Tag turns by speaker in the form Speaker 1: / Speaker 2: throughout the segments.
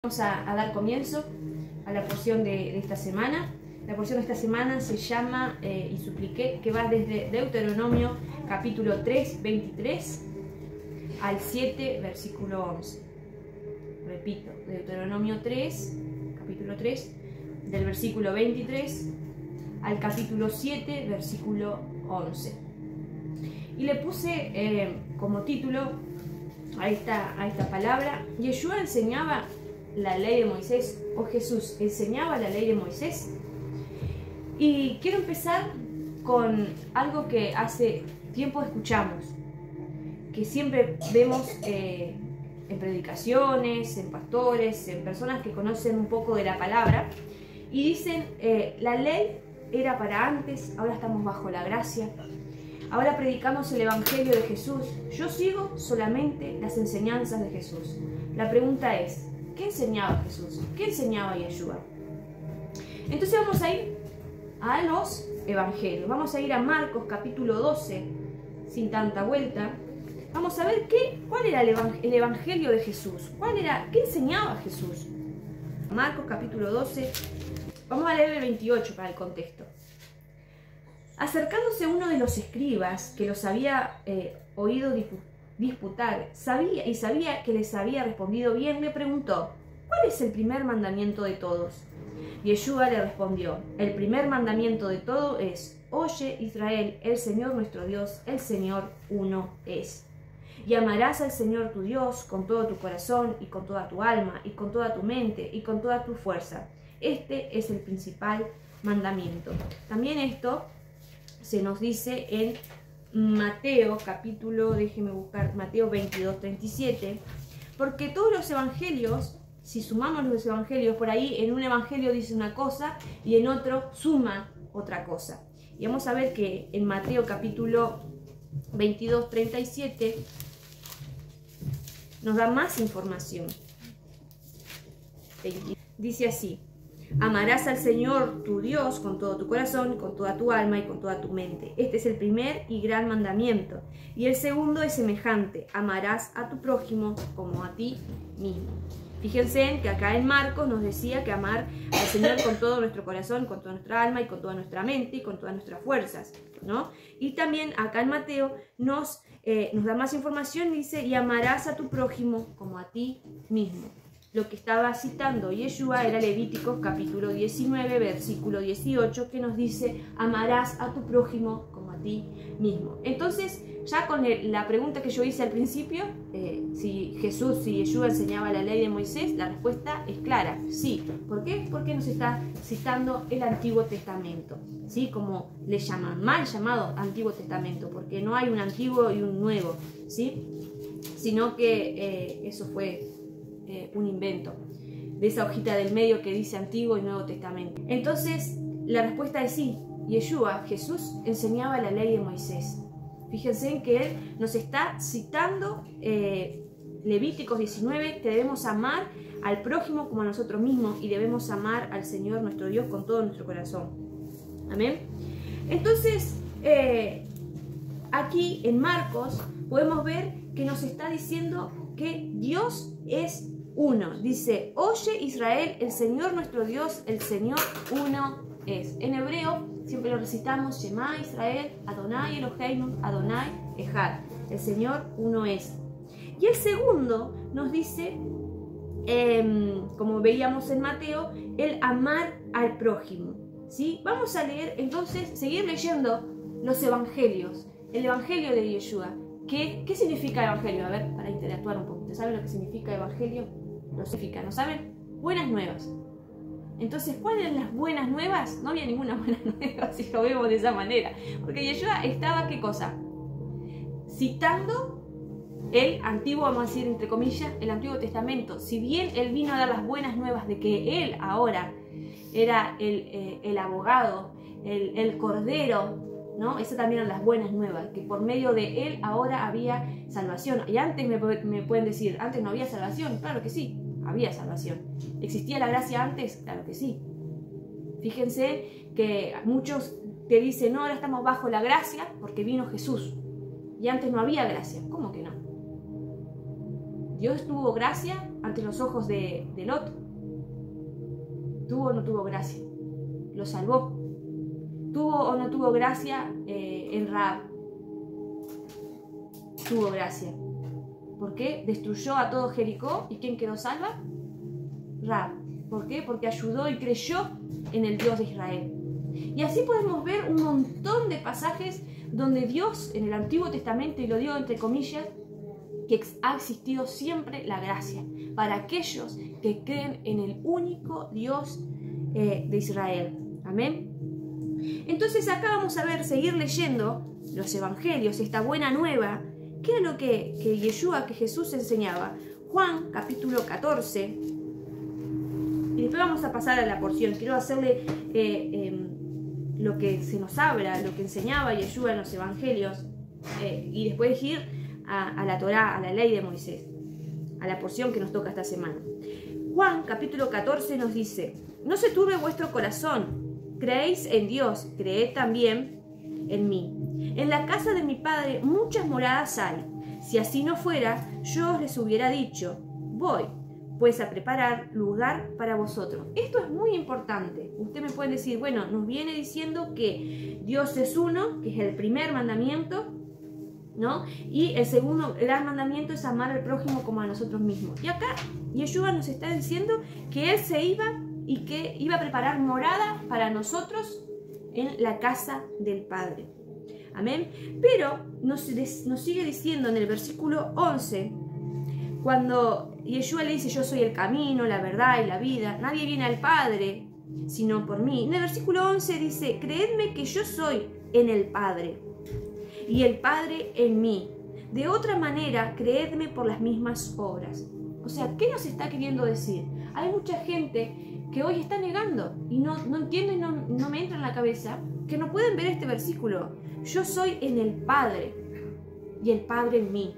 Speaker 1: Vamos a dar comienzo a la porción de esta semana. La porción de esta semana se llama, y supliqué, que va desde Deuteronomio capítulo 3, 23 al 7, versículo 11. Repito, Deuteronomio 3, capítulo 3, del versículo 23 al capítulo 7, versículo 11. Y le puse como título a esta palabra: Yeshua enseñaba la ley de Moisés, o Jesús enseñaba la ley de Moisés. Y quiero empezar con algo que hace tiempo escuchamos, que siempre vemos en predicaciones, en pastores, en personas que conocen un poco de la palabra, y dicen, la ley era para antes, ahora estamos bajo la gracia, ahora predicamos el Evangelio de Jesús, yo sigo solamente las enseñanzas de Jesús. La pregunta es, ¿qué enseñaba Jesús? ¿Qué enseñaba Yeshua? Entonces vamos a ir a los evangelios. Vamos a ir a Marcos capítulo 12, sin tanta vuelta. Vamos a ver cuál era el evangelio de Jesús. ¿Qué enseñaba Jesús? Marcos capítulo 12. Vamos a leer el 28 para el contexto. Acercándose uno de los escribas que los había oído disputar, sabía que les había respondido bien, le preguntó: ¿cuál es el primer mandamiento de todos? Yeshua le respondió: el primer mandamiento de todo es: oye, Israel, el Señor nuestro Dios, el Señor uno es. Y amarás al Señor tu Dios con todo tu corazón y con toda tu alma y con toda tu mente y con toda tu fuerza. Este es el principal mandamiento. También esto se nos dice en Mateo capítulo, déjeme buscar, Mateo 22, 37, porque todos los evangelios, si sumamos los evangelios, por ahí en un evangelio dice una cosa y en otro suma otra cosa. Y vamos a ver que en Mateo capítulo 22, 37 nos da más información. Dice así: amarás al Señor tu Dios con todo tu corazón, con toda tu alma y con toda tu mente. Este es el primer y gran mandamiento. Y el segundo es semejante: amarás a tu prójimo como a ti mismo. Fíjense en que acá en Marcos nos decía que amar al Señor con todo nuestro corazón, con toda nuestra alma y con toda nuestra mente y con todas nuestras fuerzas, ¿no? Y también acá en Mateo nos da más información y dice: y amarás a tu prójimo como a ti mismo. Lo que estaba citando Yeshua era Levíticos capítulo 19, versículo 18, que nos dice: amarás a tu prójimo como a ti mismo. Entonces, ya con la pregunta que yo hice al principio, si Yeshua enseñaba la ley de Moisés, la respuesta es clara, sí. ¿Por qué? Porque nos está citando el Antiguo Testamento, ¿sí? Como le llaman, mal llamado Antiguo Testamento, porque no hay un antiguo y un nuevo, ¿sí? Sino que eso fue un invento de esa hojita del medio que dice Antiguo y Nuevo Testamento. Entonces la respuesta es sí. Yeshua, Jesús, enseñaba la ley de Moisés. Fíjense en que él nos está citando Levíticos 19, que debemos amar al prójimo como a nosotros mismos y debemos amar al Señor nuestro Dios con todo nuestro corazón. Amén. Entonces aquí en Marcos podemos ver que nos está diciendo que Dios es uno. Dice: oye, Israel, el Señor nuestro Dios, el Señor uno es. En hebreo siempre lo recitamos: Shema Israel, Adonai Eloheinu, Adonai Echad. El Señor uno es. Y el segundo nos dice, como veíamos en Mateo, el amar al prójimo, ¿sí? Vamos a leer entonces, seguir leyendo los evangelios. El evangelio de Yeshua. ¿Qué significa evangelio? A ver, para interactuar un poquito. ¿Saben lo que significa evangelio? Lo significa, ¿no saben? Buenas nuevas. Entonces, ¿cuáles eran las buenas nuevas? No había ninguna buena nueva si lo vemos de esa manera. Porque Yeshua estaba, ¿qué cosa? Citando el antiguo, vamos a decir entre comillas, el Antiguo Testamento. Si bien él vino a dar las buenas nuevas de que él ahora era el abogado, el cordero, ¿no? Esas también eran las buenas nuevas, que por medio de él ahora había salvación. Y antes me pueden decir, ¿antes no había salvación? Claro que sí, había salvación. ¿Existía la gracia antes? Claro que sí. Fíjense que muchos te dicen: no, ahora estamos bajo la gracia porque vino Jesús. Y antes no había gracia. ¿Cómo que no? Dios tuvo gracia ante los ojos de Lot. ¿Tuvo o no tuvo gracia? Lo salvó. ¿Tuvo o no tuvo gracia en Rahab? Tuvo gracia. ¿Por qué? Destruyó a todo Jericó. ¿Y quién quedó salva? Rahab. ¿Por qué? Porque ayudó y creyó en el Dios de Israel. Y así podemos ver un montón de pasajes donde Dios, en el Antiguo Testamento, y lo digo entre comillas, que ha existido siempre la gracia para aquellos que creen en el único Dios de Israel. Amén. Entonces acá vamos a ver, seguir leyendo los evangelios, esta buena nueva. ¿Qué era lo que Yeshua, que Jesús enseñaba? Juan capítulo 14. Y después vamos a pasar a la porción. Quiero hacerle lo que se nos habla, lo que enseñaba Yeshua en los evangelios, y después ir a la Torá, a la ley de Moisés, a la porción que nos toca esta semana. Juan capítulo 14 nos dice: no se turbe vuestro corazón, creéis en Dios, creed también en mí. En la casa de mi Padre muchas moradas hay. Si así no fuera, yo os les hubiera dicho: voy pues a preparar lugar para vosotros. Esto es muy importante. Usted me puede decir, bueno, nos viene diciendo que Dios es uno, que es el primer mandamiento, ¿no? Y el segundo gran mandamiento es amar al prójimo como a nosotros mismos. Y acá Yeshua nos está diciendo que Él se iba y que iba a preparar morada para nosotros en la casa del Padre. Amén. Pero nos sigue diciendo en el versículo 11, cuando Yeshua le dice: yo soy el camino, la verdad y la vida, nadie viene al Padre sino por mí. En el versículo 11 dice: creedme que yo soy en el Padre y el Padre en mí. De otra manera, creedme por las mismas obras. O sea, ¿qué nos está queriendo decir? Hay mucha gente que hoy está negando y no entiendo y no me entra en la cabeza que no pueden ver este versículo. Yo soy en el Padre y el Padre en mí.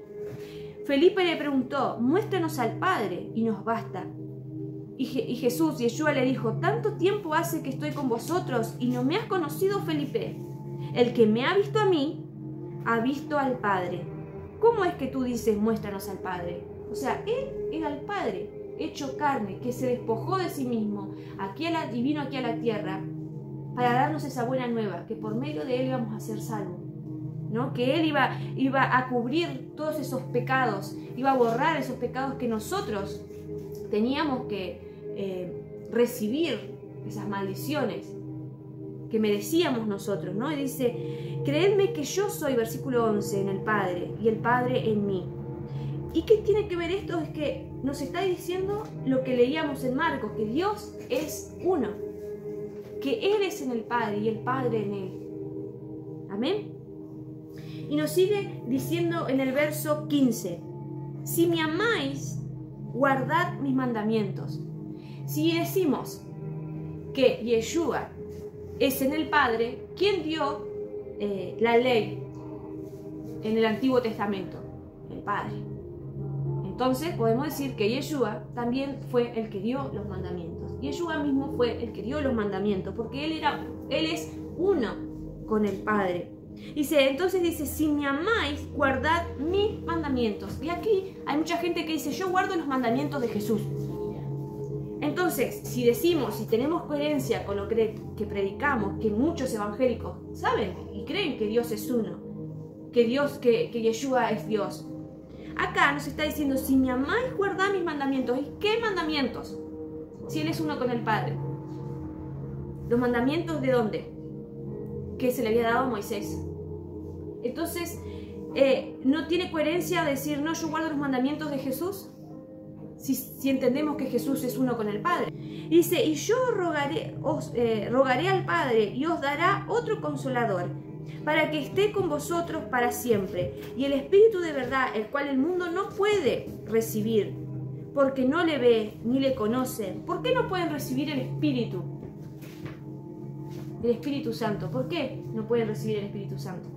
Speaker 1: Felipe le preguntó: muéstranos al Padre y nos basta. Y Jesús, Yeshua, le dijo: tanto tiempo hace que estoy con vosotros y no me has conocido, Felipe. El que me ha visto a mí, ha visto al Padre. ¿Cómo es que tú dices: muéstranos al Padre? O sea, Él era el Padre, hecho carne, que se despojó de sí mismo y vino aquí a la tierra para darnos esa buena nueva, que por medio de Él íbamos a ser salvos, ¿no? Que Él iba a cubrir todos esos pecados, iba a borrar esos pecados que nosotros teníamos que recibir, esas maldiciones que merecíamos nosotros, ¿no? Y dice: creedme que yo soy, versículo 11, en el Padre y el Padre en mí. ¿Y qué tiene que ver esto? Es que nos está diciendo lo que leíamos en Marcos, que Dios es uno, que Él es en el Padre y el Padre en Él. Amén. Y nos sigue diciendo en el verso 15: si me amáis, guardad mis mandamientos. Si decimos que Yeshua es en el Padre, ¿quién dio la ley en el Antiguo Testamento? El Padre. Entonces podemos decir que Yeshua también fue el que dio los mandamientos. Yeshua mismo fue el que dio los mandamientos, porque Él es uno con el Padre. Entonces dice: si me amáis, guardad mis mandamientos. Y aquí hay mucha gente que dice: yo guardo los mandamientos de Jesús. Entonces, si decimos, si tenemos coherencia con lo que predicamos, que muchos evangélicos saben y creen que Dios es uno, que Yeshua es Dios, acá nos está diciendo: si me amáis, guardad mis mandamientos. ¿Y qué mandamientos? Si Él es uno con el Padre. ¿Los mandamientos de dónde? Que se le había dado a Moisés. Entonces, ¿no tiene coherencia decir: no, yo guardo los mandamientos de Jesús? Si entendemos que Jesús es uno con el Padre. Y dice: y yo rogaré al Padre y os dará otro consolador, para que esté con vosotros para siempre. Y el Espíritu de verdad, el cual el mundo no puede recibir, porque no le ve ni le conoce. ¿Por qué no pueden recibir el Espíritu? El Espíritu Santo. ¿Por qué no pueden recibir el Espíritu Santo?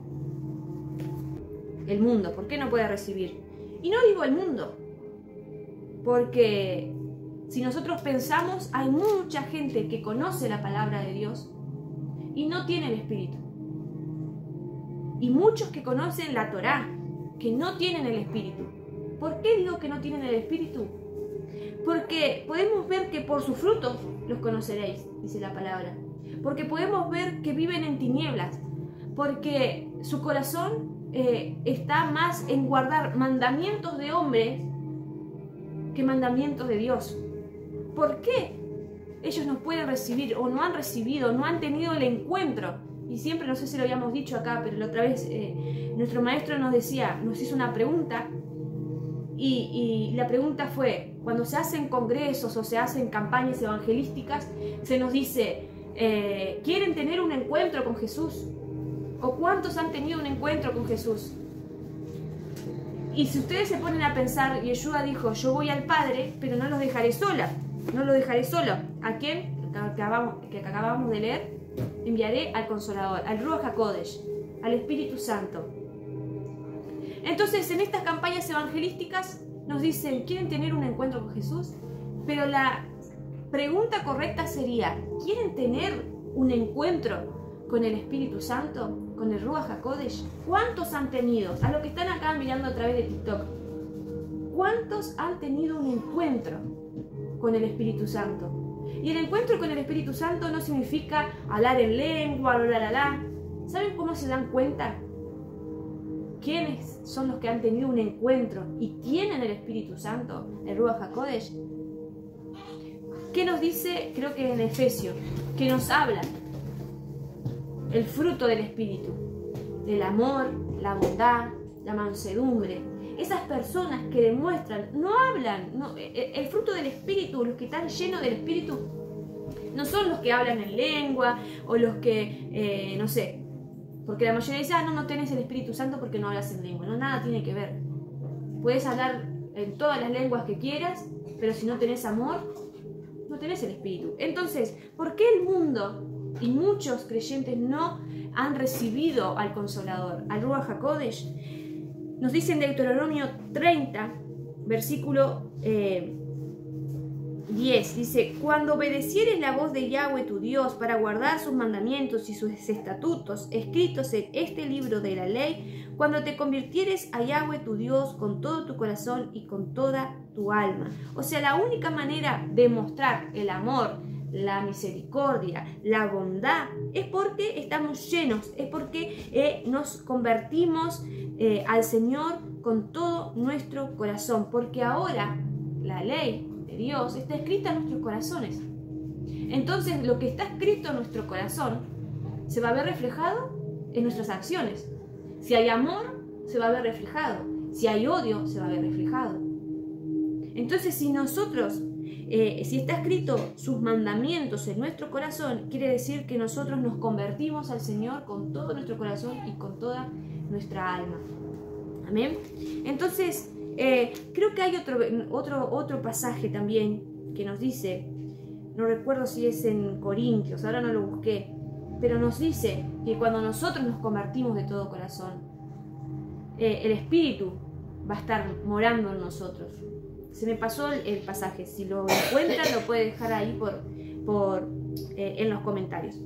Speaker 1: El mundo. ¿Por qué no puede recibir? Y no digo el mundo, porque si nosotros pensamos, hay mucha gente que conoce la palabra de Dios y no tiene el Espíritu. Y muchos que conocen la Torá, que no tienen el Espíritu. ¿Por qué digo que no tienen el Espíritu? Porque podemos ver que por sus frutos los conoceréis, dice la palabra. Porque podemos ver que viven en tinieblas. Porque su corazón está más en guardar mandamientos de hombres que mandamientos de Dios. ¿Por qué ellos no pueden recibir o no han recibido, no han tenido el encuentro? Y siempre, no sé si lo habíamos dicho acá, pero la otra vez nuestro maestro nos hizo una pregunta y la pregunta fue, cuando se hacen congresos o se hacen campañas evangelísticas, se nos dice, ¿quieren tener un encuentro con Jesús? ¿O cuántos han tenido un encuentro con Jesús? Y si ustedes se ponen a pensar, Yeshua dijo, yo voy al Padre, pero no los dejaré sola. No los dejaré solo. ¿A quién? Que acabamos de leer. Enviaré al Consolador, al Ruach HaKodesh, al Espíritu Santo. Entonces, en estas campañas evangelísticas nos dicen, ¿quieren tener un encuentro con Jesús? Pero la pregunta correcta sería, ¿quieren tener un encuentro con el Espíritu Santo? ¿Con el Ruach HaKodesh? ¿Cuántos han tenido? A los que están acá mirando a través de TikTok, ¿cuántos han tenido un encuentro con el Espíritu Santo? Y el encuentro con el Espíritu Santo no significa hablar en lengua, ¿Saben cómo se dan cuenta? ¿Quiénes son los que han tenido un encuentro y tienen el Espíritu Santo, el Ruach HaKodesh? ¿Qué nos dice? Creo que en Efesios, que nos habla el fruto del Espíritu, del amor, la bondad, la mansedumbre. Esas personas que demuestran, no hablan, el fruto del Espíritu, los que están llenos del Espíritu, no son los que hablan en lengua o los que, no sé, porque la mayoría dice, no tenés el Espíritu Santo porque no hablas en lengua. No, nada tiene que ver. Puedes hablar en todas las lenguas que quieras, pero si no tenés amor, no tenés el Espíritu. Entonces, ¿por qué el mundo y muchos creyentes no han recibido al Consolador, al Ruach HaKodesh? Nos dice en Deuteronomio 30, versículo 10, dice, cuando obedecieres la voz de Yahweh tu Dios para guardar sus mandamientos y sus estatutos escritos en este libro de la ley, cuando te convirtieres a Yahweh tu Dios con todo tu corazón y con toda tu alma. O sea, la única manera de mostrar el amor, la misericordia, la bondad, es porque estamos llenos, es porque nos convertimos al Señor con todo nuestro corazón, porque ahora la ley de Dios está escrita en nuestros corazones. Entonces, lo que está escrito en nuestro corazón se va a ver reflejado en nuestras acciones. Si hay amor, se va a ver reflejado. Si hay odio, se va a ver reflejado. Entonces, si nosotros si está escrito sus mandamientos en nuestro corazón, quiere decir que nosotros nos convertimos al Señor con todo nuestro corazón y con toda nuestra alma. Amén. Entonces, creo que hay otro pasaje también que nos dice, no recuerdo si es en Corintios, ahora no lo busqué, pero nos dice que cuando nosotros nos convertimos de todo corazón, el Espíritu va a estar morando en nosotros. Se me pasó el pasaje, si lo encuentran lo puede dejar ahí en los comentarios.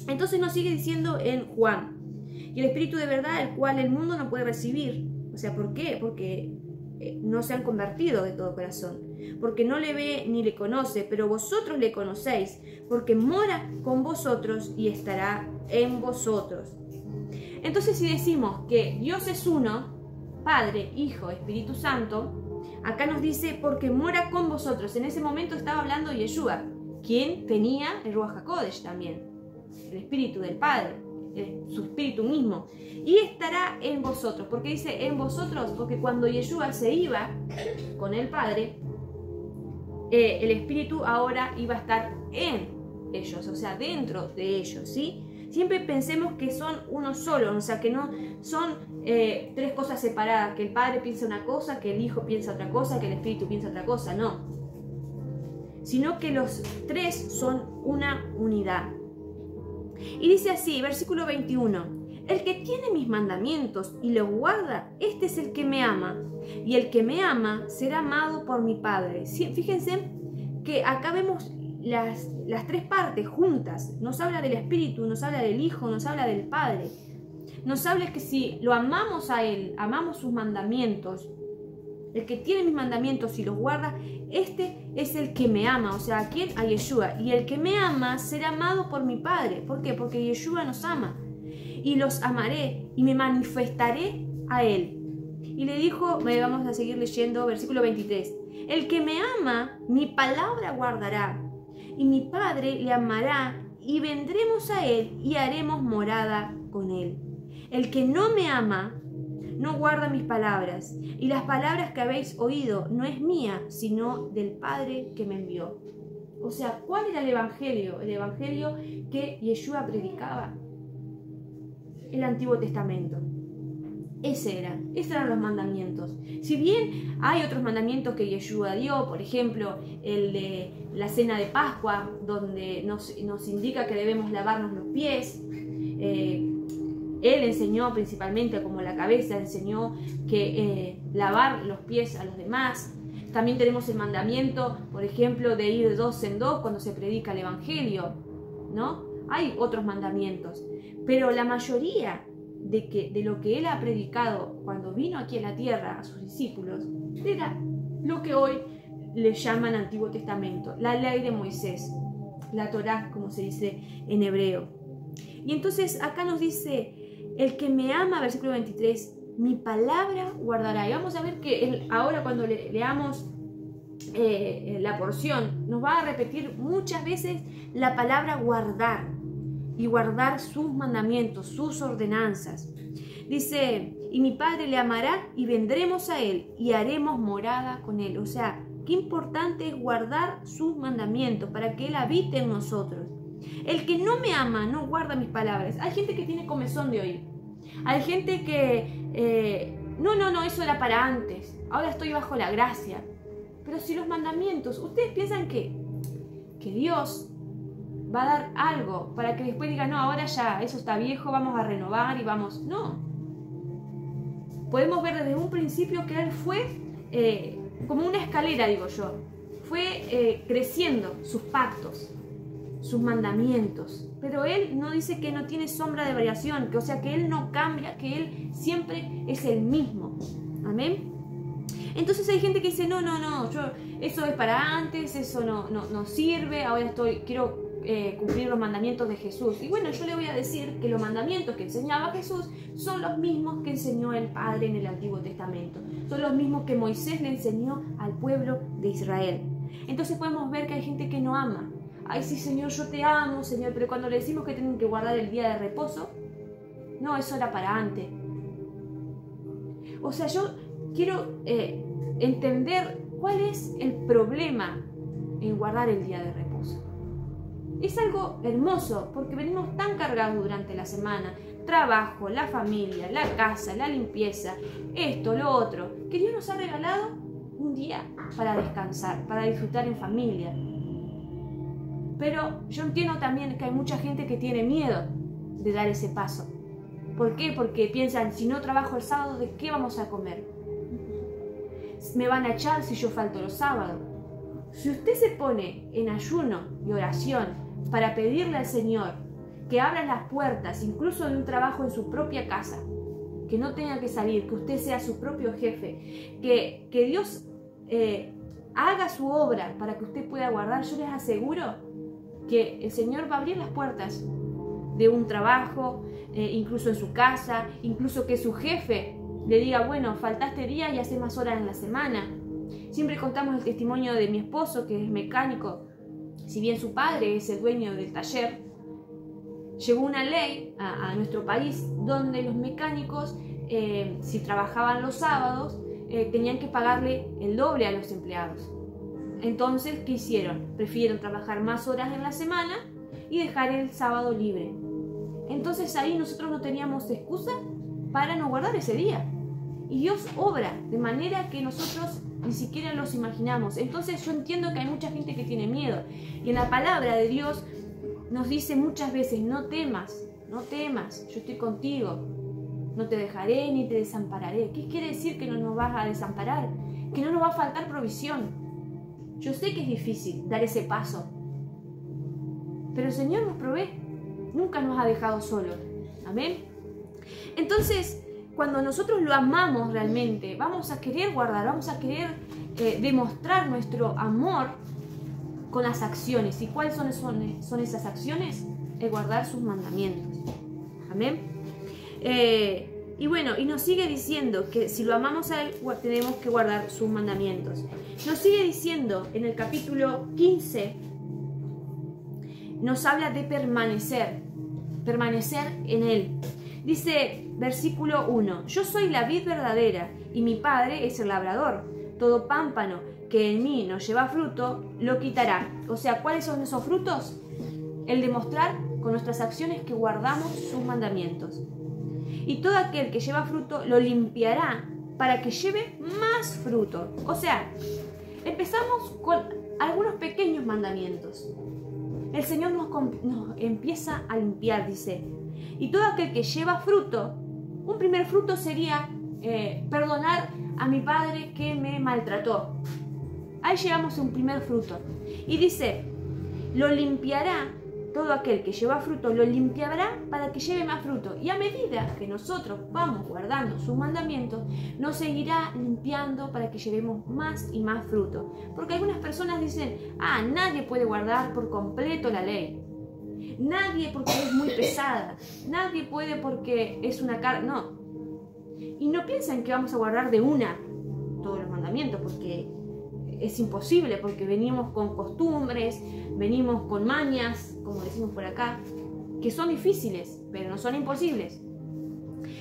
Speaker 1: Entonces nos sigue diciendo en Juan, y el Espíritu de verdad, el cual el mundo no puede recibir. O sea, ¿por qué? Porque no se han convertido de todo corazón, porque no le ve ni le conoce, pero vosotros le conocéis, porque mora con vosotros y estará en vosotros. Entonces, si decimos que Dios es uno, Padre, Hijo, Espíritu Santo, acá nos dice, porque mora con vosotros. En ese momento estaba hablando Yeshua, quien tenía el Ruach HaKodesh también, el Espíritu del Padre, su Espíritu mismo. Y estará en vosotros. ¿Por qué dice en vosotros? Porque cuando Yeshua se iba con el Padre, el Espíritu ahora iba a estar en ellos, o sea, dentro de ellos, ¿sí? Siempre pensemos que son uno solo, o sea, que no son tres cosas separadas, que el Padre piensa una cosa, que el Hijo piensa otra cosa, que el Espíritu piensa otra cosa, no. Sino que los tres son una unidad. Y dice así, versículo 21, el que tiene mis mandamientos y los guarda, este es el que me ama, y el que me ama será amado por mi Padre. Sí, fíjense que acá vemos las tres partes juntas. Nos habla del Espíritu, nos habla del Hijo, nos habla del Padre. Nos habla que si lo amamos a Él, amamos sus mandamientos, el que tiene mis mandamientos y los guarda, este es el que me ama. O sea, ¿a quién? A Yeshua. Y el que me ama será amado por mi Padre. ¿Por qué? Porque Yeshua nos ama. Y los amaré y me manifestaré a él. Y le dijo, vamos a seguir leyendo, versículo 23. El que me ama, mi palabra guardará. Y mi Padre le amará y vendremos a él y haremos morada con él. El que no me ama, no guarda mis palabras, y las palabras que habéis oído no es mía, sino del Padre que me envió. O sea, ¿cuál era el evangelio? El evangelio que Yeshua predicaba. El Antiguo Testamento. Esos eran los mandamientos. Si bien hay otros mandamientos que Yeshua dio, por ejemplo, el de la cena de Pascua, donde nos indica que debemos lavarnos los pies. Él enseñó principalmente, como la cabeza, enseñó que lavar los pies a los demás. También tenemos el mandamiento, por ejemplo, de ir de dos en dos cuando se predica el Evangelio, ¿no? Hay otros mandamientos, pero la mayoría de lo que él ha predicado cuando vino aquí a la tierra a sus discípulos era lo que hoy le llaman Antiguo Testamento, la ley de Moisés, la Torá, como se dice en hebreo. Y entonces acá nos dice: el que me ama, versículo 23, mi palabra guardará. Y vamos a ver que ahora cuando leamos la porción, nos va a repetir muchas veces la palabra guardar. Y guardar sus mandamientos, sus ordenanzas. Dice, y mi Padre le amará y vendremos a él y haremos morada con él. O sea, qué importante es guardar sus mandamientos para que él habite en nosotros. El que no me ama no guarda mis palabras. Hay gente que tiene comezón de oír. Hay gente que, no, eso era para antes. Ahora estoy bajo la gracia. Pero si los mandamientos, ustedes piensan que Dios va a dar algo para que después diga, no, ahora ya, eso está viejo, vamos a renovar y vamos... No. Podemos ver desde un principio que él fue como una escalera, digo yo. Fue creciendo sus pactos, sus mandamientos. Pero él no dice que no tiene sombra de variación, que, o sea, que él no cambia, que él siempre es el mismo. Amén. Entonces hay gente que dice, no, eso es para antes, eso no sirve, ahora quiero cumplir los mandamientos de Jesús. Y bueno, yo le voy a decir que los mandamientos que enseñaba Jesús son los mismos que enseñó el Padre en el Antiguo Testamento. Son los mismos que Moisés le enseñó al pueblo de Israel. Entonces podemos ver que hay gente que no ama. Ay, sí, Señor, yo te amo, Señor, pero cuando le decimos que tienen que guardar el día de reposo, no, eso era para antes. O sea, yo quiero entender cuál es el problema en guardar el día de reposo. Es algo hermoso porque venimos tan cargados durante la semana. Trabajo, la familia, la casa, la limpieza, esto, lo otro. Que Dios nos ha regalado un día para descansar, para disfrutar en familia. Pero yo entiendo también que hay mucha gente que tiene miedo de dar ese paso. ¿Por qué? Porque piensan, si no trabajo el sábado, ¿de qué vamos a comer? Me van a echar si yo falto los sábados. Si usted se pone en ayuno y oración para pedirle al Señor que abra las puertas, incluso de un trabajo en su propia casa, que no tenga que salir, que usted sea su propio jefe, que Dios haga su obra para que usted pueda guardar, yo les aseguro que el Señor va a abrir las puertas de un trabajo, incluso en su casa, incluso que su jefe le diga, bueno, faltaste día y hace más horas en la semana. Siempre contamos el testimonio de mi esposo, que es mecánico. Si bien su padre es el dueño del taller, llegó una ley a nuestro país donde los mecánicos, si trabajaban los sábados, tenían que pagarle el doble a los empleados. Entonces, ¿qué hicieron? Prefirieron trabajar más horas en la semana y dejar el sábado libre. Entonces ahí nosotros no teníamos excusa para no guardar ese día. Y Dios obra de manera que nosotros ni siquiera los imaginamos. Entonces yo entiendo que hay mucha gente que tiene miedo. Y en la palabra de Dios nos dice muchas veces, no temas, yo estoy contigo. No te dejaré ni te desampararé. ¿Qué quiere decir que no nos vas a desamparar? Que no nos va a faltar provisión. Yo sé que es difícil dar ese paso, pero el Señor nos provee. Nunca nos ha dejado solos. Amén. Entonces, cuando nosotros lo amamos realmente, vamos a querer guardar, vamos a querer demostrar nuestro amor con las acciones. ¿Y cuáles son esas acciones? Es guardar sus mandamientos. Amén. Y bueno, y nos sigue diciendo que si lo amamos a Él, tenemos que guardar sus mandamientos. Nos sigue diciendo en el capítulo 15, nos habla de permanecer en Él. Dice, versículo 1, yo soy la vid verdadera y mi Padre es el labrador. Todo pámpano que en mí no lleva fruto, lo quitará. O sea, ¿cuáles son esos frutos? El demostrar con nuestras acciones que guardamos sus mandamientos. Y todo aquel que lleva fruto, lo limpiará para que lleve más fruto. O sea, empezamos con algunos pequeños mandamientos. El Señor nos empieza a limpiar, dice. Y todo aquel que lleva fruto, un primer fruto sería perdonar a mi padre que me maltrató. Ahí llevamos un primer fruto. Y dice, lo limpiará, todo aquel que lleva fruto, lo limpiará para que lleve más fruto. Y a medida que nosotros vamos guardando sus mandamientos, nos seguirá limpiando para que llevemos más y más fruto. Porque algunas personas dicen, nadie puede guardar por completo la ley. Nadie porque es muy pesada. Nadie puede porque es una carga. No. Y no piensen que vamos a guardar de una todos los mandamientos, porque es imposible, porque venimos con costumbres, venimos con mañas, como decimos por acá, que son difíciles, pero no son imposibles.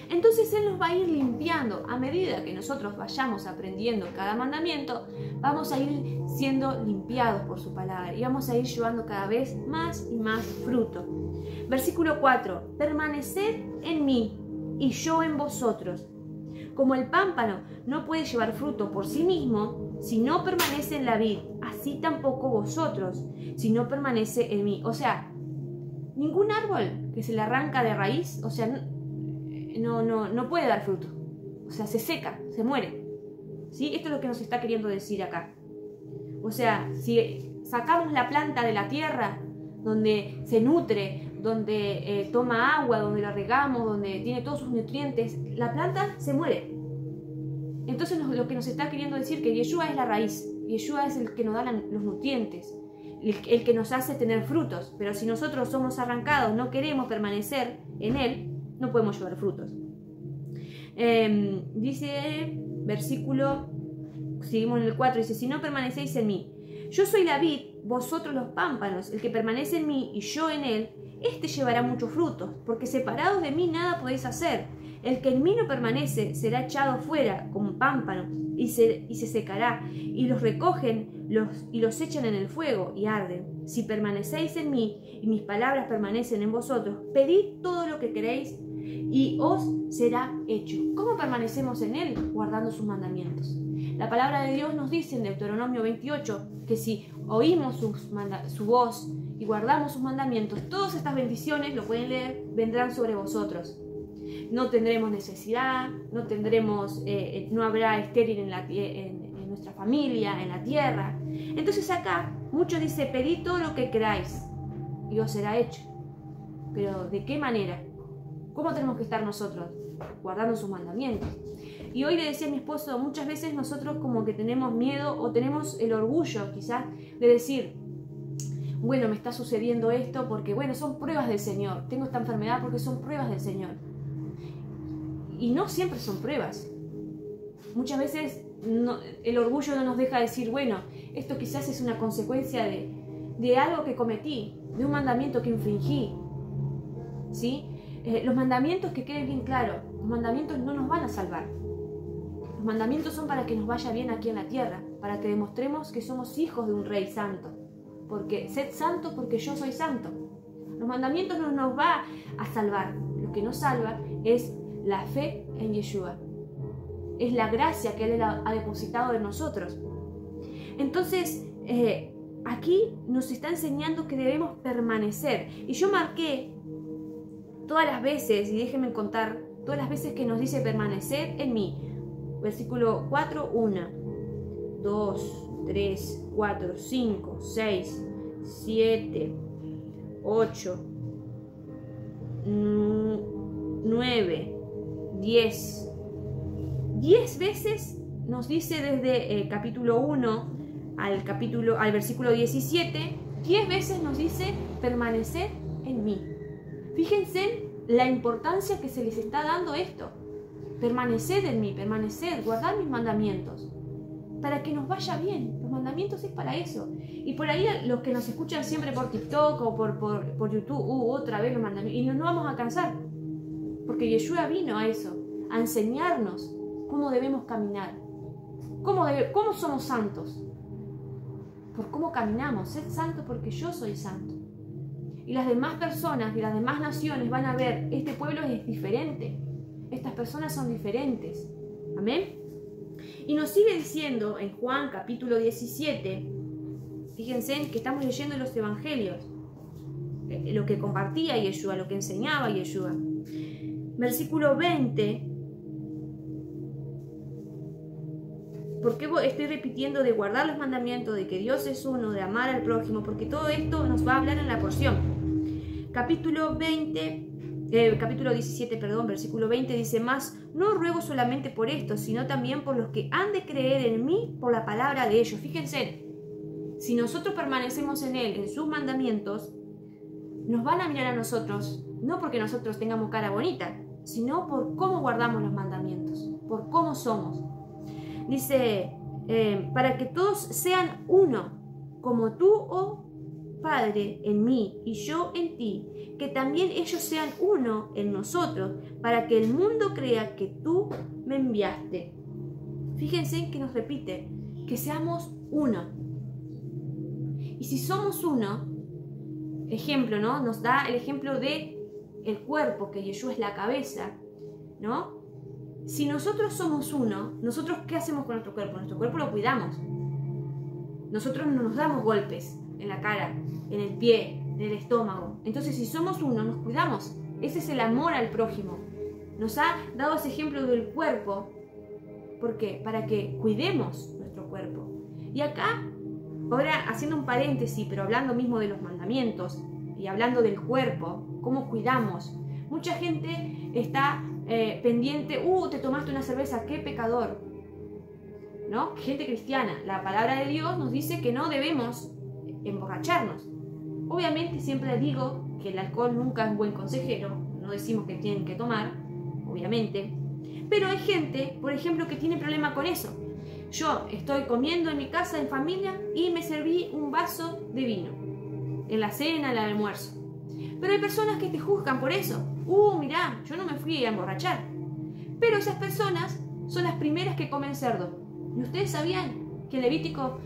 Speaker 1: Entonces Él nos va a ir limpiando. A medida que nosotros vayamos aprendiendo cada mandamiento, vamos a ir siendo limpiados por su palabra y vamos a ir llevando cada vez más y más fruto. Versículo 4. Permaneced en mí y yo en vosotros. Como el pámpano no puede llevar fruto por sí mismo si no permanece en la vid, así tampoco vosotros si no permanece en mí. O sea, ningún árbol que se le arranca de raíz, o sea, no puede dar fruto. O sea, se seca, se muere. ¿Sí? Esto es lo que nos está queriendo decir acá. O sea, si sacamos la planta de la tierra, donde se nutre, donde toma agua, donde la regamos, donde tiene todos sus nutrientes, la planta se muere. Entonces lo que nos está queriendo decir que Yeshua es la raíz. Yeshua es el que nos da los nutrientes, el que nos hace tener frutos. Pero si nosotros somos arrancados, no queremos permanecer en Él, no podemos llevar frutos. Dice, versículo, seguimos en el 4, dice, si no permanecéis en mí, yo soy la vid, vosotros los pámpanos, el que permanece en mí y yo en él, este llevará muchos frutos, porque separados de mí nada podéis hacer. El que en mí no permanece será echado fuera como pámpano y se secará, y los recogen y los echan en el fuego y arden. Si permanecéis en mí y mis palabras permanecen en vosotros, pedid todo lo que queréis y os será hecho. ¿Cómo permanecemos en él? Guardando sus mandamientos. La palabra de Dios nos dice en Deuteronomio 28 que si oímos su voz y guardamos sus mandamientos, todas estas bendiciones, lo pueden leer, vendrán sobre vosotros. No tendremos necesidad, no habrá estéril en nuestra familia, en la tierra. Entonces acá muchos dicen, pedid todo lo que queráis y os será hecho. Pero ¿de qué manera? ¿Cómo tenemos que estar nosotros? Guardando sus mandamientos. Y hoy le decía a mi esposo, muchas veces nosotros como que tenemos miedo o tenemos el orgullo quizás de decir, bueno, me está sucediendo esto porque, bueno, son pruebas del Señor. Tengo esta enfermedad porque son pruebas del Señor. Y no siempre son pruebas. Muchas veces el orgullo no nos deja decir, bueno, esto quizás es una consecuencia de algo que cometí, de un mandamiento que infringí. ¿Sí? Los mandamientos, que queden bien claro, los mandamientos no nos van a salvar. Los mandamientos son para que nos vaya bien aquí en la tierra, para que demostremos que somos hijos de un Rey santo. Porque sed santo porque yo soy santo. Los mandamientos no nos va a salvar. Lo que nos salva es la fe en Yeshua. Es la gracia que Él ha depositado en nosotros. Entonces, aquí nos está enseñando que debemos permanecer. Y yo marqué todas las veces, y déjenme contar, todas las veces que nos dice permanecer en mí. Versículo 4, 1, 2, 3, 4, 5, 6, 7, 8, 9, 10. 10 veces nos dice desde el capítulo 1 al versículo 17, 10 veces nos dice permanecer en mí. Fíjense la importancia que se les está dando esto. Permanecer en mí, permanecer, guardar mis mandamientos, para que nos vaya bien. Los mandamientos es para eso. Y por ahí los que nos escuchan siempre por TikTok o por YouTube, otra vez los mandamientos, y no vamos a cansar, porque Yeshua vino a eso, a enseñarnos cómo debemos caminar, cómo somos santos, por cómo caminamos. Sed santo porque yo soy santo. Y las demás personas de las demás naciones van a ver, este pueblo es diferente, estas personas son diferentes. Amén. Y nos sigue diciendo en Juan capítulo 17, fíjense que estamos leyendo los evangelios, lo que compartía Yeshua, lo que enseñaba Yeshua. Versículo 20. ¿Por qué estoy repitiendo de guardar los mandamientos, de que Dios es uno, de amar al prójimo? Porque todo esto nos va a hablar en la porción. Capítulo 17, versículo 20 dice: más no ruego solamente por esto, sino también por los que han de creer en mí por la palabra de ellos. Fíjense, si nosotros permanecemos en Él, en sus mandamientos, nos van a mirar a nosotros, no porque nosotros tengamos cara bonita, sino por cómo guardamos los mandamientos, por cómo somos. Dice, para que todos sean uno, como tú, oh Padre, en mí y yo en ti, que también ellos sean uno en nosotros, para que el mundo crea que tú me enviaste. Fíjense que nos repite, que seamos uno. Y si somos uno, ejemplo, ¿no? Nos da el ejemplo de el cuerpo, que Yeshua es la cabeza, ¿no? Si nosotros somos uno, ¿nosotros qué hacemos con nuestro cuerpo? Nuestro cuerpo lo cuidamos. Nosotros no nos damos golpes en la cara, en el pie, en el estómago. Entonces, si somos uno, nos cuidamos. Ese es el amor al prójimo. Nos ha dado ese ejemplo del cuerpo. ¿Por qué? Para que cuidemos nuestro cuerpo. Y acá, ahora haciendo un paréntesis, pero hablando mismo de los mandamientos y hablando del cuerpo, cómo cuidamos. Mucha gente está pendiente, te tomaste una cerveza, qué pecador, ¿no? Gente cristiana. La palabra de Dios nos dice que no debemos emborracharnos. Obviamente siempre digo que el alcohol nunca es un buen consejero, no decimos que tienen que tomar, obviamente, pero hay gente, por ejemplo, que tiene problema con eso. Yo estoy comiendo en mi casa en familia y me serví un vaso de vino en la cena, en el almuerzo. Pero hay personas que te juzgan por eso. Mirá, yo no me fui a emborrachar. Pero esas personas son las primeras que comen cerdo. ¿Y ustedes sabían que Levítico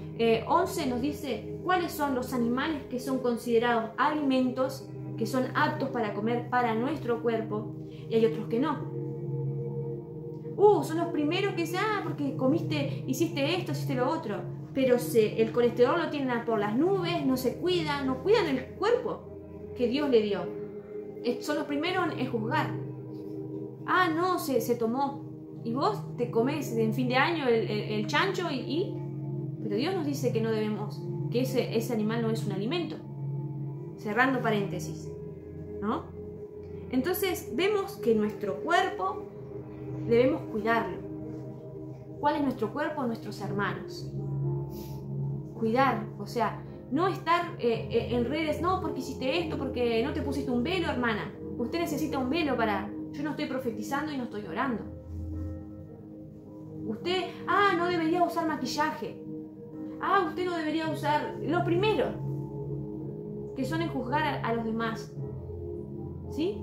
Speaker 1: 11 nos dice cuáles son los animales que son considerados alimentos, que son aptos para comer para nuestro cuerpo, y hay otros que no? Son los primeros que dicen, porque comiste, hiciste esto, hiciste lo otro. Pero el colesterol lo tienen por las nubes, no se cuidan, no cuidan el cuerpo que Dios le dio. Son los primeros en juzgar. No, se tomó. Y vos te comés en fin de año el chancho pero Dios nos dice que no debemos, que ese animal no es un alimento. Cerrando paréntesis, ¿no? Entonces vemos que nuestro cuerpo debemos cuidarlo. ¿Cuál es nuestro cuerpo? Nuestros hermanos. Cuidar, o sea, no estar en redes, no, porque hiciste esto, porque no te pusiste un velo, hermana. Usted necesita un velo para... Yo no estoy profetizando y no estoy orando. Usted, no debería usar maquillaje. Usted no debería usar... Lo primero, que son en juzgar a los demás. ¿Sí?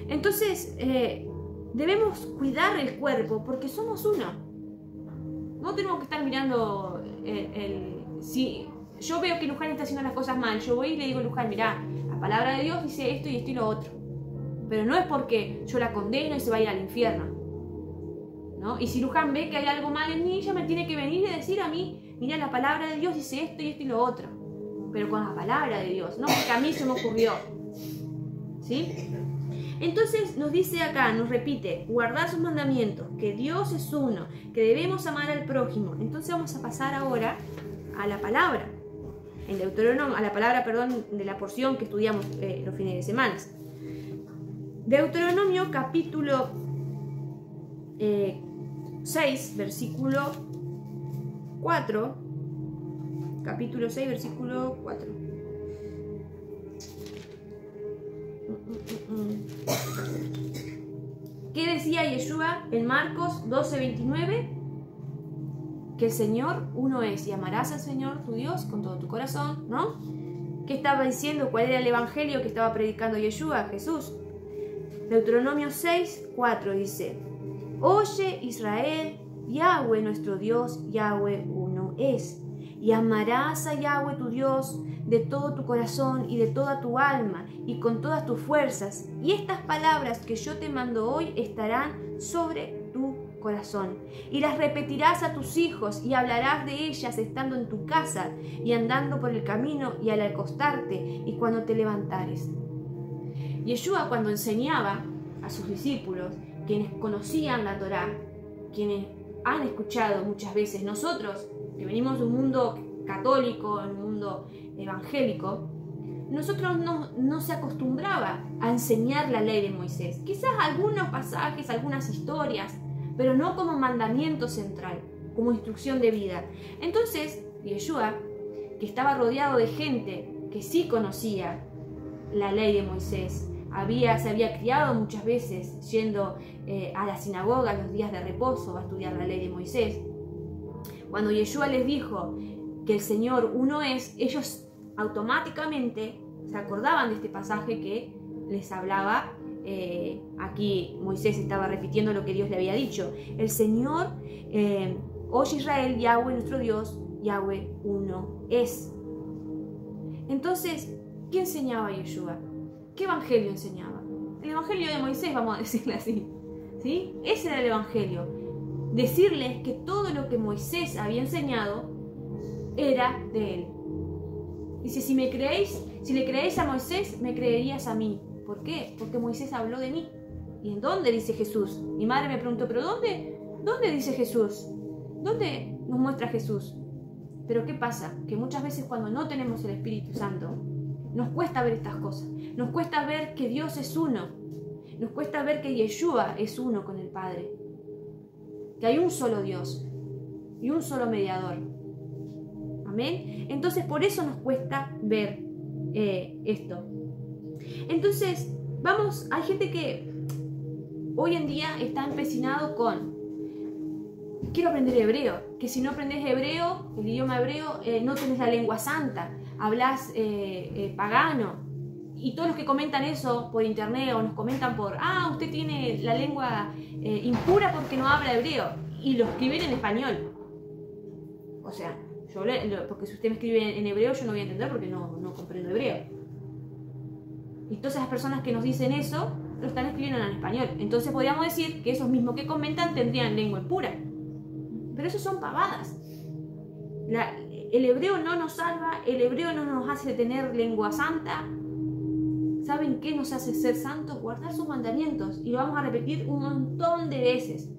Speaker 1: Entonces, debemos cuidar el cuerpo porque somos uno. No tenemos que estar mirando si yo veo que Luján está haciendo las cosas mal, yo voy y le digo a Luján, mirá, la palabra de Dios dice esto y lo otro. Pero no es porque yo la condeno y se va a ir al infierno, ¿no? Y si Luján ve que hay algo mal en mí, ella me tiene que venir y decir a mí, mira, la palabra de Dios dice esto y lo otro. Pero con la palabra de Dios, no porque a mí se me ocurrió. ¿Sí? Entonces nos dice acá, nos repite, guardar sus mandamientos, que Dios es uno, que debemos amar al prójimo. Entonces vamos a pasar ahora a la palabra, en Deuteronomio, a la palabra, perdón, de la porción que estudiamos los fines de semana. Deuteronomio capítulo 6, versículo 4, capítulo 6, versículo 4. ¿Qué decía Yeshua en Marcos 12:29? Que el Señor uno es y amarás al Señor tu Dios con todo tu corazón, ¿no? ¿Qué estaba diciendo? ¿Cuál era el evangelio que estaba predicando Yeshua, Jesús? Deuteronomio 6:4 dice: Oye Israel, Yahweh nuestro Dios, Yahweh uno es, y amarás a Yahweh tu Dios de todo tu corazón y de toda tu alma y con todas tus fuerzas, y estas palabras que yo te mando hoy estarán sobre tu corazón, y las repetirás a tus hijos y hablarás de ellas estando en tu casa y andando por el camino y al acostarte y cuando te levantares. Yeshua, cuando enseñaba a sus discípulos, quienes conocían la Torá, quienes han escuchado muchas veces, nosotros que venimos de un mundo católico, un mundo evangélico, nosotros no se acostumbraba a enseñar la ley de Moisés. Quizás algunos pasajes, algunas historias, pero no como mandamiento central, como instrucción de vida. Entonces, Yeshua, que estaba rodeado de gente que sí conocía la ley de Moisés, se había criado muchas veces yendo a la sinagoga los días de reposo a estudiar la ley de Moisés. Cuando Yeshua les dijo que el Señor uno es, ellos automáticamente se acordaban de este pasaje que les hablaba. Aquí Moisés estaba repitiendo lo que Dios le había dicho. El Señor, oye Israel, Yahweh nuestro Dios, Yahweh uno es. Entonces, ¿qué enseñaba Yeshua? ¿Qué evangelio enseñaba? El evangelio de Moisés, vamos a decirle así, ¿sí? Ese era el evangelio. Decirles que todo lo que Moisés había enseñado era de él. Dice, si le creéis a Moisés, me creerías a mí. ¿Por qué? Porque Moisés habló de mí. ¿Y en dónde dice Jesús? Mi madre me preguntó, ¿pero dónde dice Jesús? ¿Dónde nos muestra Jesús? Pero ¿qué pasa? Que muchas veces cuando no tenemos el Espíritu Santo, nos cuesta ver estas cosas. Nos cuesta ver que Dios es uno. Nos cuesta ver que Yeshua es uno con el Padre. Que hay un solo Dios y un solo mediador. Amén. Entonces por eso nos cuesta ver esto. Entonces, hay gente que hoy en día está empecinado con: quiero aprender hebreo, que si no aprendes hebreo, el idioma hebreo, no tenés la lengua santa, hablas pagano. Y todos los que comentan eso por internet o nos comentan usted tiene la lengua impura porque no habla hebreo, y lo escriben en español. O sea, porque si usted me escribe en hebreo, yo no voy a entender porque no comprendo hebreo. Y todas esas personas que nos dicen eso, lo están escribiendo en español. Entonces podríamos decir que esos mismos que comentan tendrían lengua impura. Pero eso son pavadas. El hebreo no nos salva, el hebreo no nos hace tener lengua santa. ¿Saben qué nos hace ser santos? Guardar sus mandamientos. Y lo vamos a repetir un montón de veces.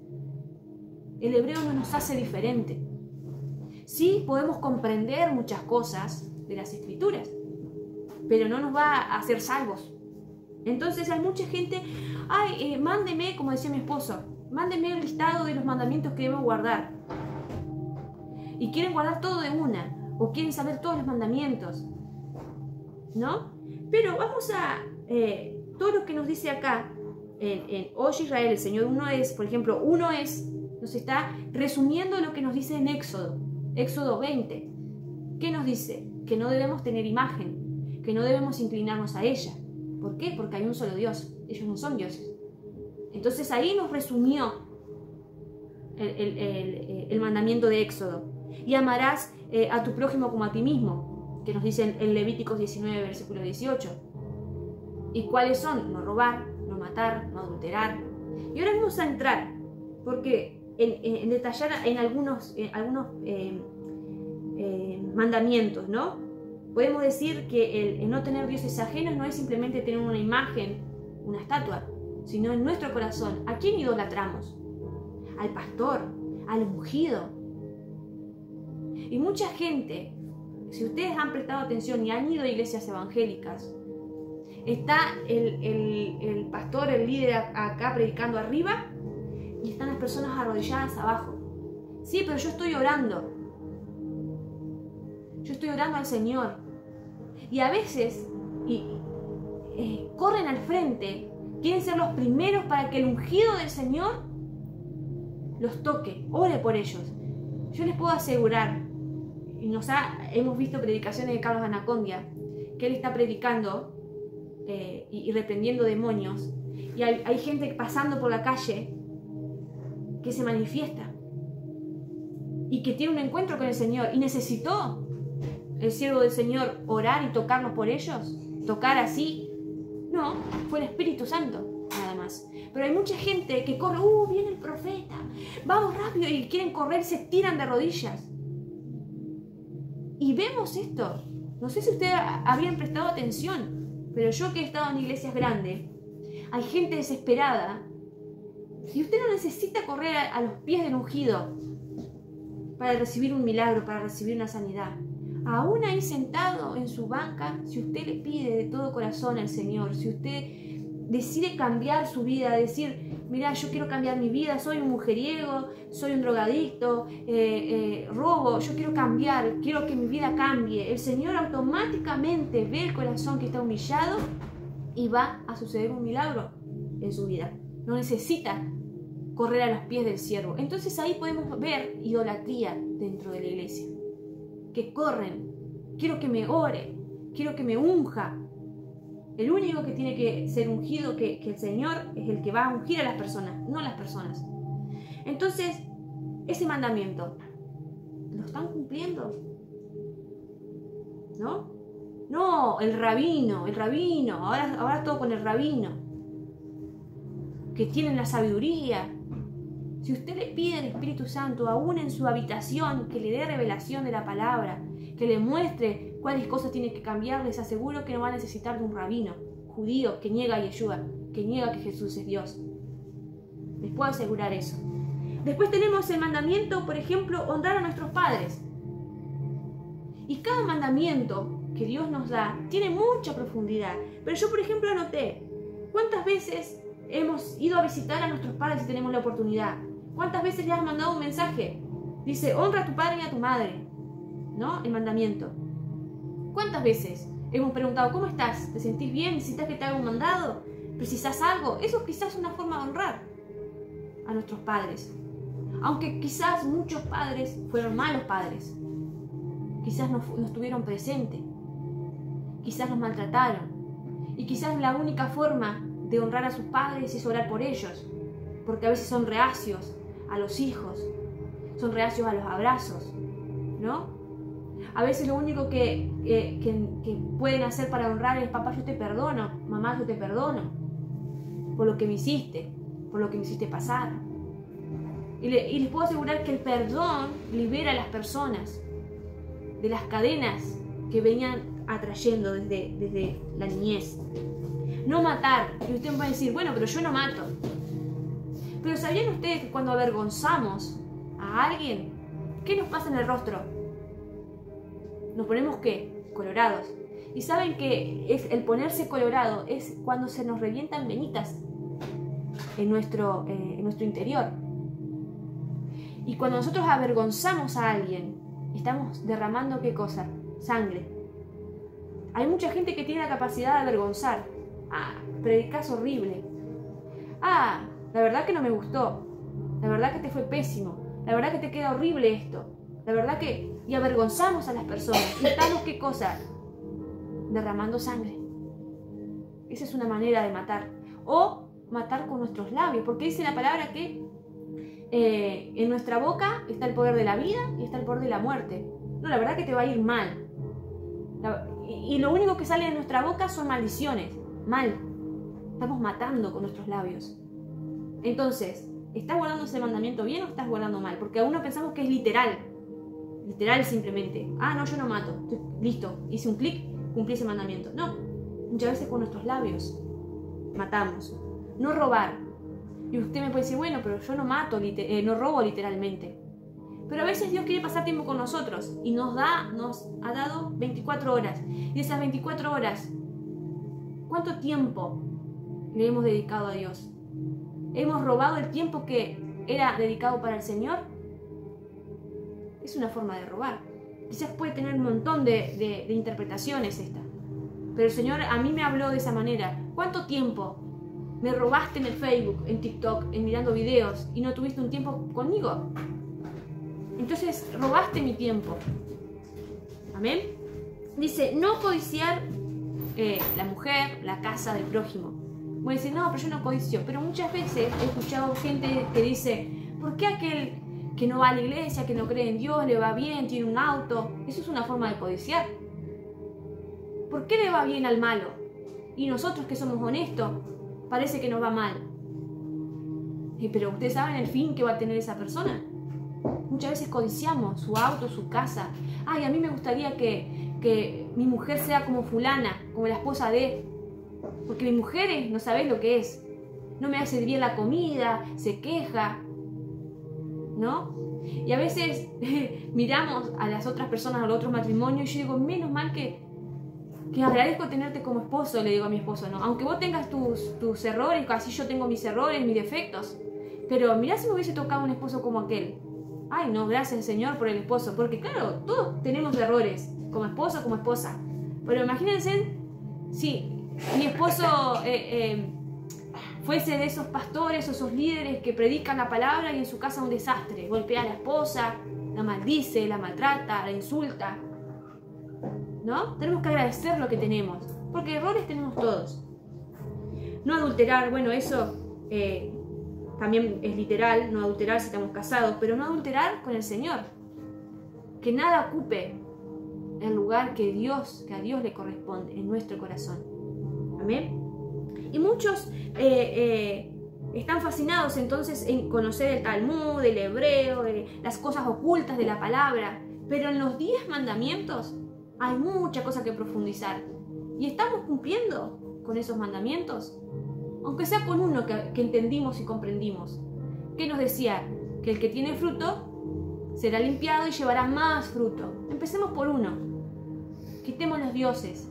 Speaker 1: El hebreo no nos hace diferente. Sí podemos comprender muchas cosas de las escrituras, pero no nos va a hacer salvos. Entonces hay mucha gente, mándeme, como decía mi esposo, mándeme el listado de los mandamientos que debo guardar. Y quieren guardar todo de una, o quieren saber todos los mandamientos, ¿no? Pero vamos a, todo lo que nos dice acá, en Oye Israel, el Señor uno es, por ejemplo, uno es, nos está resumiendo lo que nos dice en Éxodo 20. ¿Qué nos dice? Que no debemos tener imagen, que no debemos inclinarnos a ella. ¿Por qué? Porque hay un solo Dios, ellos no son dioses. Entonces ahí nos resumió el mandamiento de Éxodo. Y amarás a tu prójimo como a ti mismo, que nos dice en Levíticos 19, versículo 18. ¿Y cuáles son? No robar, no matar, no adulterar. Y ahora vamos a entrar, porque en detallar en algunos mandamientos, ¿no? Podemos decir que el no tener dioses ajenos no es simplemente tener una imagen, una estatua, sino en nuestro corazón. ¿A quién idolatramos? Al pastor, al ungido. Y mucha gente, si ustedes han prestado atención y han ido a iglesias evangélicas, está el pastor, el líder acá predicando arriba, y están las personas arrodilladas abajo. Sí, pero yo estoy orando. Yo estoy orando al Señor. Y a veces corren al frente, quieren ser los primeros para que el ungido del Señor los toque, ore por ellos. Yo les puedo asegurar, y hemos visto predicaciones de Carlos Anacondia, que él está predicando y reprendiendo demonios, y hay gente pasando por la calle que se manifiesta y que tiene un encuentro con el Señor, y necesitó el siervo del Señor orar y tocarlos por ellos, tocar así. No, fue el Espíritu Santo, nada más. Pero hay mucha gente que corre, viene el profeta, vamos rápido, y quieren correr, se tiran de rodillas. Y vemos esto. No sé si ustedes habían prestado atención, pero yo que he estado en iglesias grandes, hay gente desesperada. Y usted no necesita correr a los pies del ungido para recibir un milagro, para recibir una sanidad. Aún ahí sentado en su banca, si usted le pide de todo corazón al Señor, si usted decide cambiar su vida, decir, mira, yo quiero cambiar mi vida, soy un mujeriego, soy un drogadicto, robo, yo quiero cambiar, quiero que mi vida cambie. El Señor automáticamente ve el corazón que está humillado y va a suceder un milagro en su vida. No necesita correr a los pies del siervo. Entonces ahí podemos ver idolatría dentro de la iglesia. Que corren, quiero que me ore, quiero que me unja. El único que tiene que ser ungido, que el Señor es el que va a ungir a las personas, no las personas. Entonces, ese mandamiento, ¿lo están cumpliendo? ¿No? No, el rabino, ahora todo con el rabino, que tienen la sabiduría. Si usted le pide al Espíritu Santo, aún en su habitación, que le dé revelación de la palabra, que le muestre cuáles cosas tiene que cambiar, les aseguro que no va a necesitar de un rabino judío que niega a Yeshua, que niega que Jesús es Dios. Les puedo asegurar eso. Después tenemos el mandamiento, por ejemplo, honrar a nuestros padres. Y cada mandamiento que Dios nos da tiene mucha profundidad. Pero yo, por ejemplo, anoté, ¿cuántas veces hemos ido a visitar a nuestros padres si tenemos la oportunidad? ¿Cuántas veces les has mandado un mensaje? Dice, honra a tu padre y a tu madre, ¿no? El mandamiento. ¿Cuántas veces hemos preguntado, ¿cómo estás? ¿Te sentís bien? ¿Necesitas que te haga un mandado? ¿Precisas algo? Eso quizás es una forma de honrar a nuestros padres. Aunque quizás muchos padres fueron malos padres. Quizás no estuvieron presentes. Quizás los maltrataron. Y quizás la única forma de honrar a sus padres es orar por ellos. Porque a veces son reacios a los hijos. Son reacios a los abrazos, ¿no? A veces lo único que pueden hacer para honrar es, papá, yo te perdono, mamá, yo te perdono, por lo que me hiciste, por lo que me hiciste pasar. Y les puedo asegurar que el perdón libera a las personas de las cadenas que venían atrayendo desde la niñez. No matar. Y usted me puede decir, bueno, pero yo no mato. Pero ¿sabían ustedes que cuando avergonzamos a alguien, qué nos pasa en el rostro? Nos ponemos, ¿qué? Colorados. Y saben que el ponerse colorado es cuando se nos revientan venitas en nuestro interior. Y cuando nosotros avergonzamos a alguien, estamos derramando, ¿qué cosa? Sangre. Hay mucha gente que tiene la capacidad de avergonzar. Predicás horrible. La verdad que no me gustó. La verdad que te fue pésimo. La verdad que te queda horrible esto. La verdad que... Y avergonzamos a las personas. Y estamos, ¿qué cosa? Derramando sangre. Esa es una manera de matar. O matar con nuestros labios. Porque dice la palabra que en nuestra boca está el poder de la vida y está el poder de la muerte. No, la verdad que te va a ir mal. Y lo único que sale de nuestra boca son maldiciones. Mal. Estamos matando con nuestros labios. Entonces, ¿estás guardando ese mandamiento bien o estás guardando mal? Porque a uno pensamos que es literal. Literal simplemente. No, yo no mato. Listo, hice un clic, cumplí ese mandamiento. No, muchas veces con nuestros labios matamos. No robar. Y usted me puede decir, bueno, pero yo no mato, no robo literalmente. Pero a veces Dios quiere pasar tiempo con nosotros y nos ha dado 24 horas. Y esas 24 horas, ¿cuánto tiempo le hemos dedicado a Dios? Hemos robado el tiempo que era dedicado para el Señor, es una forma de robar. Quizás puede tener un montón de interpretaciones esta. Pero el Señor a mí me habló de esa manera. ¿Cuánto tiempo me robaste en el Facebook, en TikTok, en mirando videos y no tuviste un tiempo conmigo? Entonces robaste mi tiempo. Amén. Dice, no codiciar la mujer, la casa del prójimo. Voy a decir, no, pero yo no codicio. Pero muchas veces he escuchado gente que dice, ¿por qué aquel que no va a la iglesia, que no cree en Dios, le va bien, tiene un auto? Eso es una forma de codiciar. ¿Por qué le va bien al malo? Y nosotros que somos honestos, parece que nos va mal. Pero ustedes saben el fin que va a tener esa persona. Muchas veces codiciamos su auto, su casa. Ay, a mí me gustaría que mi mujer sea como fulana, como la esposa de... Porque mi mujer no sabés lo que es. No me hace bien la comida, se queja, ¿no? Y a veces miramos a las otras personas, a los otros matrimonios, y yo digo, menos mal que agradezco tenerte como esposo, le digo a mi esposo, ¿no? Aunque vos tengas tus errores, así yo tengo mis errores, mis defectos. Pero mirá si me hubiese tocado un esposo como aquel. Ay, no, gracias Señor por el esposo. Porque claro, todos tenemos errores, como esposo, como esposa. Pero imagínense si mi esposo fuese de esos pastores o esos líderes que predican la palabra y en su casa un desastre. Golpea a la esposa, la maldice, la maltrata, la insulta. ¿No? Tenemos que agradecer lo que tenemos, porque errores tenemos todos. No adulterar, bueno, eso también es literal, no adulterar si estamos casados, pero no adulterar con el Señor. Que nada ocupe el lugar que a Dios le corresponde en nuestro corazón. Amén. Y muchos están fascinados entonces en conocer el Talmud, el hebreo, las cosas ocultas de la palabra, pero en los 10 mandamientos hay mucha cosa que profundizar. ¿Y estamos cumpliendo con esos mandamientos? Aunque sea con uno que entendimos y comprendimos. ¿Qué nos decía? Que el que tiene fruto será limpiado y llevará más fruto. Empecemos por uno. Quitemos los dioses.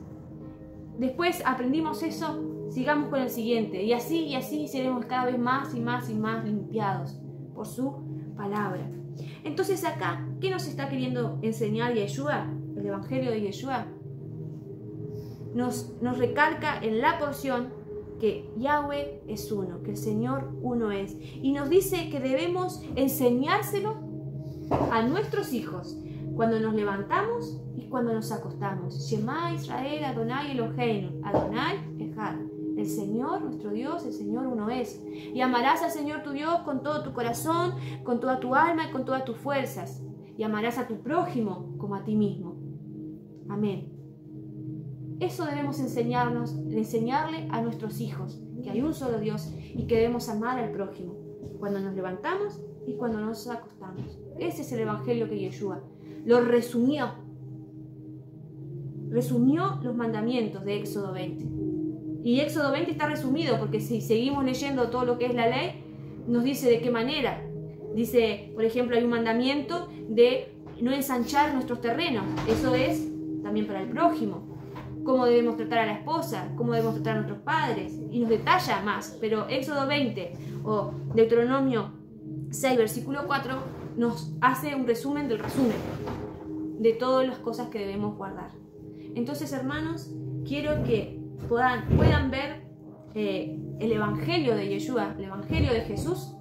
Speaker 1: Después aprendimos eso, sigamos con el siguiente. Y así seremos cada vez más y más y más limpiados por su palabra. Entonces acá, ¿qué nos está queriendo enseñar Yeshua? El Evangelio de Yeshua nos recalca en la porción que Yahweh es uno, que el Señor uno es. Y nos dice que debemos enseñárselo a nuestros hijos cuando nos levantamos y cuando nos acostamos. Shema Israel, Adonai Eloheinu, Adonai Echad. El Señor, nuestro Dios, el Señor uno es. Y amarás al Señor tu Dios con todo tu corazón, con toda tu alma y con todas tus fuerzas. Y amarás a tu prójimo como a ti mismo. Amén. Eso debemos enseñarle a nuestros hijos, que hay un solo Dios y que debemos amar al prójimo cuando nos levantamos y cuando nos acostamos. Ese es el Evangelio que Yeshua lo resumió los mandamientos de Éxodo 20. Y Éxodo 20 está resumido porque si seguimos leyendo todo lo que es la ley, nos dice de qué manera. Dice, por ejemplo, hay un mandamiento de no ensanchar nuestros terrenos. Eso es también para el prójimo. Cómo debemos tratar a la esposa, cómo debemos tratar a nuestros padres. Y nos detalla más. Pero Éxodo 20 o Deuteronomio 6, versículo 4, nos hace un resumen del resumen de todas las cosas que debemos guardar. Entonces, hermanos, quiero que puedan ver el Evangelio de Yeshua, el Evangelio de Jesús.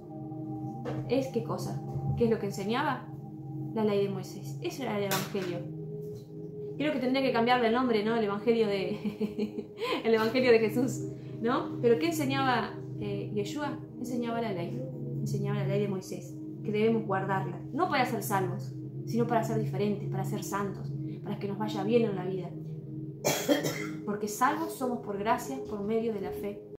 Speaker 1: ¿Es qué cosa? ¿Qué es lo que enseñaba? La ley de Moisés. Ese era el Evangelio. Creo que tendría que cambiarle el nombre, ¿no? El Evangelio de el Evangelio de Jesús, ¿no? Pero ¿qué enseñaba Yeshua? Enseñaba la ley de Moisés, que debemos guardarla, no para ser salvos, sino para ser diferentes, para ser santos, para que nos vaya bien en la vida. Porque salvos somos por gracia, por medio de la fe